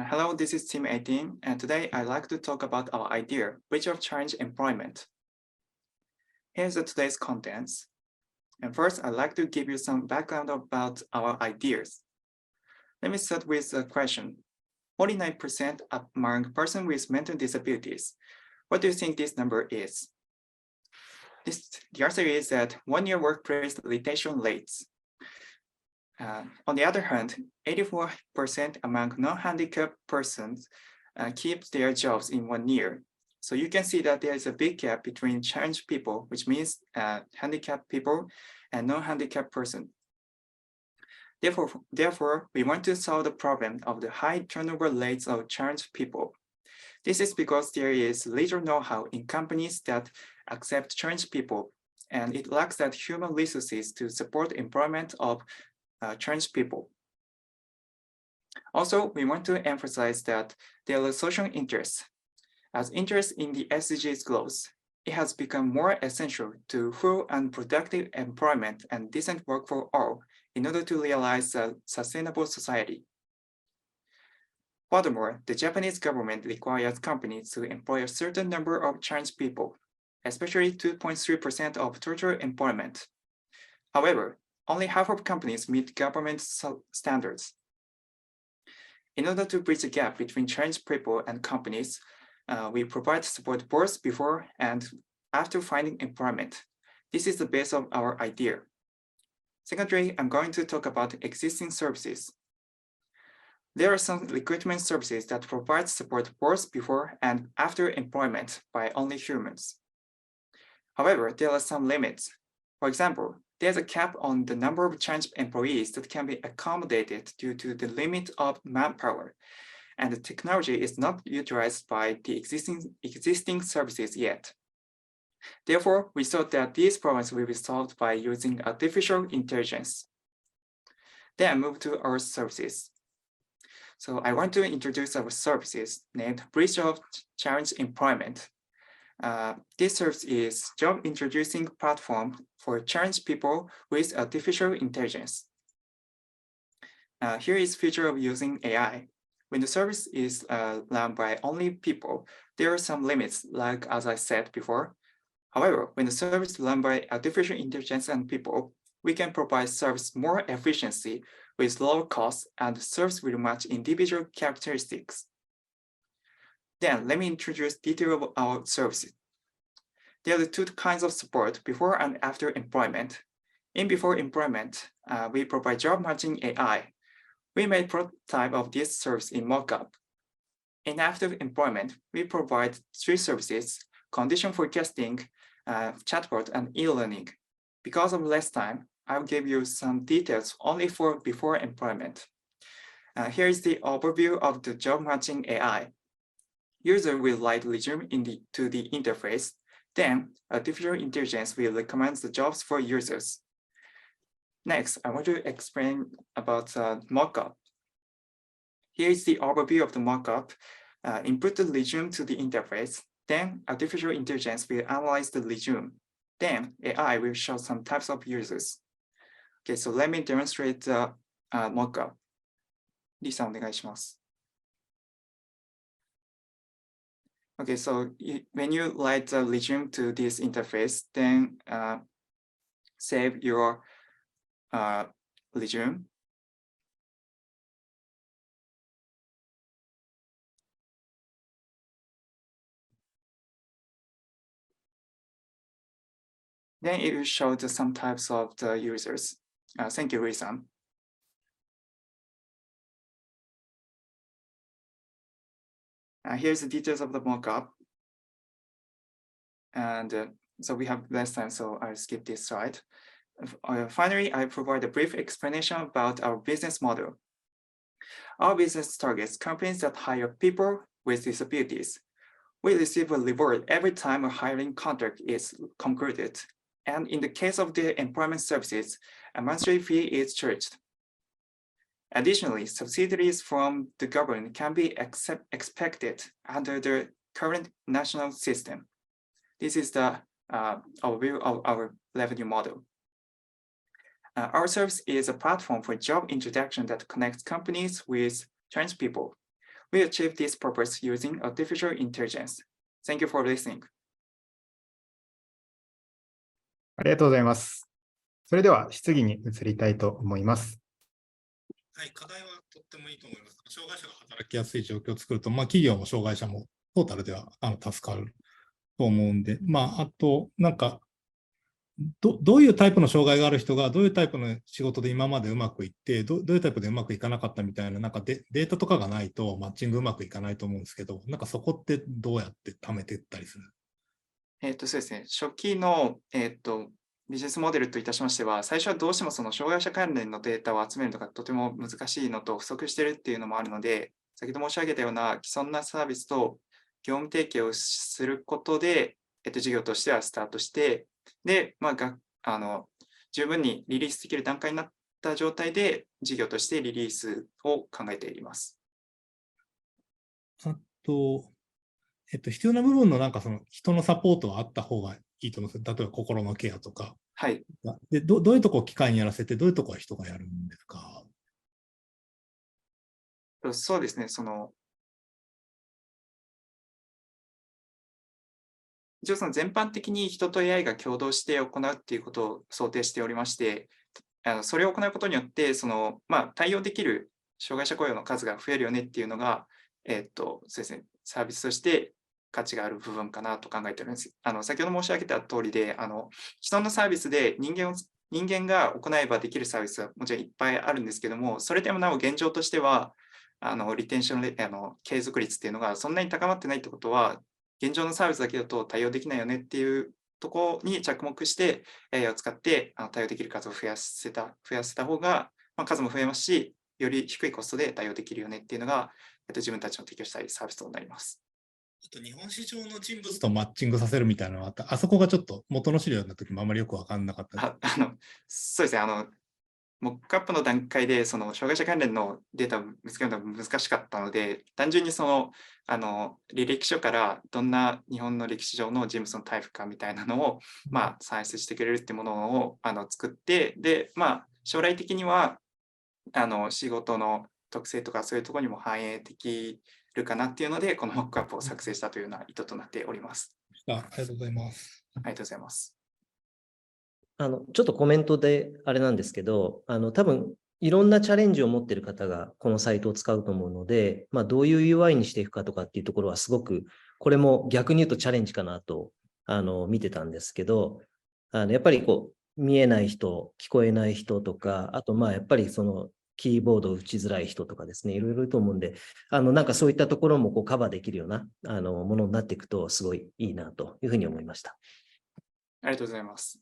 Hello, this is Team 18, and today I'd like to talk about our idea, which of change employment. Here's today's contents. And first, I'd like to give you some background about our ideas. Let me start with a question. 49% among persons with mental disabilities. What do you think this number is? The answer is that 1 year workplace retention rates. On the other hand, 84% among non-handicapped persons keep their jobs in 1 year. So you can see that there is a big gap between challenged people, which means handicapped people, and non-handicapped person. Therefore, we want to solve the problem of the high turnover rates of challenged people. This is because there is little know-how in companies that accept challenged people, and it lacks that human resources to support employment of challenged people. Also, we want to emphasize that there are social interests. As interest in the SDGs grows, it has become more essential to full and productive employment and decent work for all in order to realize a sustainable society. Furthermore, the Japanese government requires companies to employ a certain number of challenged people, especially 2.3% of total employment. However, only half of companies meet government standards. In order to bridge the gap between challenged people and companies, we provide support both before and after finding employment. This is the base of our idea. Secondly, I'm going to talk about existing services. There are some recruitment services that provide support both before and after employment by only humans. However, there are some limits. For example, there's a cap on the number of challenged employees that can be accommodated due to the limit of manpower, and the technology is not utilized by the existing services yet. Therefore, we thought that these problems will be solved by using artificial intelligence. Then I move to our services. So I want to introduce our services named Bridge of Challenged Employment. This service is job introducing platform for challenged people with artificial intelligence. Here is feature of using AI. When the service is run by only people, there are some limits, like as I said before. However, when the service is run by artificial intelligence and people, we can provide service more efficiency with lower costs, and the service will match individual characteristics. Then let me introduce detail of our services. There are two kinds of support, before and after employment. In before employment, we provide job matching AI. We made prototype of this service in mockup. In after employment, we provide 3 services: condition forecasting, chatbot, and e-learning. Because of less time, I'll give you some details only for before employment. Here is the overview of the job matching AI. User will write resume to the interface. Then artificial intelligence will recommend the jobs for users. Next, I want to explain about mockup. Here is the overview of the mockup. Input the resume to the interface. Then artificial intelligence will analyze the resume. Then AI will show some types of users. Okay, so let me demonstrate the mockup. Lisa, お願いします。Okay, so when you write the resume to this interface, then save your resume. Then it will show some types of the users. Thank you, Lisa. Here's the details of the mockup. And so we have less time, so I'll skip this slide. Finally, I provide a brief explanation about our business model. Our business targets companies that hire people with disabilities. We receive a reward every time a hiring contract is concluded. And in the case of the employment services, a monthly fee is charged. Additionally, subsidies from the government can be expected under the current national system. This is the overview of our revenue model. Our service is a platform for job introduction that connects companies with challenged people. We achieve this purpose using artificial intelligence. Thank you for listening. ありがとうございます。それでは質疑に移りたいと思います。はい、課題はとってもいいと思います。障害者が働きやすい状況を作ると、企業も障害者もトータルでは助かると思うんで、あと、どういうタイプの障害がある人が、どういうタイプの仕事で今までうまくいって、どういうタイプでうまくいかなかったみたいな、データとかがないとマッチングうまくいかないと思うんですけど、そこってどうやって貯めていったりする？そうですね、初期の、ビジネスモデルといたしましては、最初はどうしてもその障害者関連のデータを集めるのがとても難しいのと不足しているっていうのもあるので、先ほど申し上げたような既存なサービスと業務提携をすることで、事業としてはスタートして、で、十分にリリースできる段階になった状態で、事業としてリリースを考えています。あと、必要な部分のその人のサポートはあった方がいいと思うんです。例えば心のケアとか。はい。で、どういうところを機械にやらせて、どういうところは人がやるんですか？そうですね、一応その全般的に人と AI が共同して行うっていうことを想定しておりまして、それを行うことによって、対応できる障害者雇用の数が増えるよねっていうのが、そうですね、サービスとして価値がある部分かなと考えております。先ほど申し上げた通りで、既存のサービスで人間が行えばできるサービスはもちろんいっぱいあるんですけども、それでもなお現状としては、リテンション継続率っていうのがそんなに高まってないってことは、現状のサービスだけだと対応できないよねっていうところに着目して、AI を使って対応できる数を増やせた方が、数も増えますし、より低いコストで対応できるよねっていうのが、自分たちの提供したいサービスとなります。日本市場の人物とマッチングさせるみたいなのがあった。あそこがちょっと元の資料の時もあまりよく分かんなかったです。そうですね。モックアップの段階で、障害者関連のデータを見つけるのが難しかったので、単純に履歴書からどんな日本の歴史上の人物のタイプかみたいなのを、算出してくれるっていうものを作って、で、将来的には、仕事の特性とかそういうところにも反映できるかなっていうので、このモックアップを作成したというような意図となっております。ありがとうございます。ありがとうございます。ちょっとコメントであれなんですけど、多分いろんなチャレンジを持っている方がこのサイトを使うと思うので、どういう UI にしていくかとかっていうところはすごく、これも逆に言うとチャレンジかなと見てたんですけど、やっぱり見えない人、聞こえない人とか、あとやっぱりキーボードを打ちづらい人とかですね、いろいろいると思うんで、そういったところもカバーできるようなものになっていくとすごいいいなというふうに思いました。ありがとうございます。